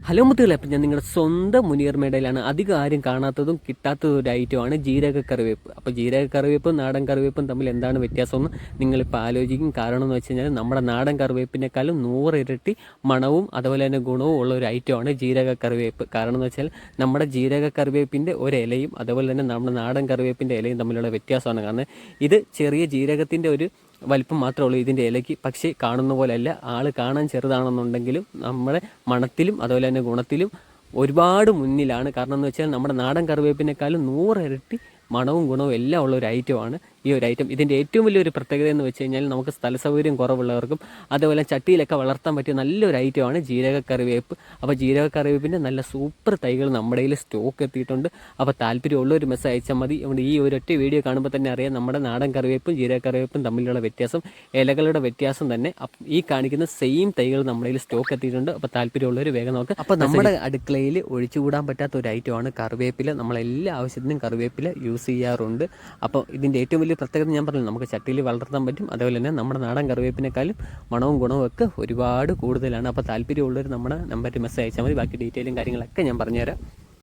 Hello മുത്തുകളെ, അപ്പം ഞാൻ നിങ്ങളുടെ സ്വന്തം മുനീർ മേടയിലാണ്. അധികം ആരും കാണാത്തതും കിട്ടാത്തതും ഒരു ഐറ്റമാണ് ജീരക കറിവേപ്പ്. അപ്പോൾ ജീരക കറിവേപ്പും നാടൻ കറിവേപ്പും തമ്മിൽ എന്താണ് വ്യത്യാസമെന്ന് നിങ്ങളിപ്പോൾ ആലോചിക്കും. കാരണം എന്ന് വെച്ച് കഴിഞ്ഞാൽ നമ്മുടെ നാടൻ കറിവേപ്പിനേക്കാളും 100 ഇരട്ടി മണവും അതുപോലെ തന്നെ ഗുണവും ഉള്ള ഒരു ഐറ്റമാണ് ജീരക കറിവേപ്പ്. കാരണം എന്ന് വെച്ചാൽ നമ്മുടെ ജീരക കറിവേപ്പിൻ്റെ ഒരു ഇലയും അതുപോലെ തന്നെ നമ്മുടെ നാടൻ കറിവേപ്പിൻ്റെ ഇലയും തമ്മിലുള്ള വ്യത്യാസമാണ്. കാരണം ഇത് ചെറിയ ജീരകത്തിൻ്റെ ഒരു വലിപ്പം മാത്രമേ ഉള്ളൂ ഇതിൻ്റെ ഇലയ്ക്ക്. പക്ഷേ കാണുന്ന പോലെയല്ല, ആൾ കാണാൻ ചെറുതാണെന്നുണ്ടെങ്കിലും നമ്മുടെ മണത്തിലും അതുപോലെ തന്നെ ഗുണത്തിലും ഒരുപാട് മുന്നിലാണ്. കാരണം എന്ന് വെച്ചാൽ നമ്മുടെ നാടൻ കറിവേപ്പിനേക്കാളും 100 ഇരട്ടി മണവും ഗുണവും എല്ലാം ഉള്ള ഒരു ഐറ്റമാണ് ഈ ഒരു ഐറ്റം. ഇതിൻ്റെ ഏറ്റവും വലിയൊരു പ്രത്യേകത എന്ന് വെച്ച് കഴിഞ്ഞാൽ നമുക്ക് സ്ഥല സൗകര്യം കുറവുള്ളവർക്കും അതുപോലെ ചട്ടിയിലൊക്കെ വളർത്താൻ പറ്റിയ നല്ലൊരു ഐറ്റമാണ് ജീരക കറിവേപ്പ്. അപ്പോൾ ജീരക കറിവേപ്പിൻ്റെ നല്ല സൂപ്പർ തൈകൾ നമ്മുടെ കയ്യിൽ സ്റ്റോക്ക് എത്തിയിട്ടുണ്ട്. അപ്പോൾ താല്പര്യമുള്ള ഒരു മെസ്സേജ് അയച്ചാൽ മതി. അതുകൊണ്ട് ഈ ഒരൊറ്റ വീഡിയോ കാണുമ്പോൾ തന്നെ അറിയാം നമ്മുടെ നാടൻ കറിവേപ്പും ജീരക കറിവേപ്പും തമ്മിലുള്ള വ്യത്യാസം, ഇലകളുടെ വ്യത്യാസം തന്നെ. ഈ കാണിക്കുന്ന സെയിം തൈകൾ നമ്മുടെ കയ്യിൽ സ്റ്റോക്ക് എത്തിയിട്ടുണ്ട്. അപ്പോൾ താല്പര്യമുള്ളവർ വേഗം നോക്കുക. അപ്പോൾ നമ്മുടെ അടുക്കളയിൽ ഒഴിച്ചുകൂടാൻ പറ്റാത്ത ഒരു ഐറ്റമാണ് കറിവേപ്പില. നമ്മളെല്ലാ ആവശ്യത്തിനും കറിവേപ്പില യൂസ് ചെയ്യാറുണ്ട്. അപ്പോൾ ഇതിൻ്റെ ഏറ്റവും വലിയ പ്രത്യേകത ഞാൻ പറഞ്ഞു, നമുക്ക് ചട്ടിയിൽ വളർത്താൻ പറ്റും. അതുപോലെ തന്നെ നമ്മുടെ നാടൻ കറിവേപ്പിനേക്കാളും മണവും ഗുണവും ഒക്കെ ഒരുപാട് കൂടുതലാണ്. അപ്പോൾ താല്പര്യമുള്ളവർ നമ്മുടെ നമ്പറിൽ മെസ്സേജ് അയച്ചാൽ മതി. ബാക്കി ഡീറ്റെയിലും കാര്യങ്ങളൊക്കെ ഞാൻ പറഞ്ഞുതരാം.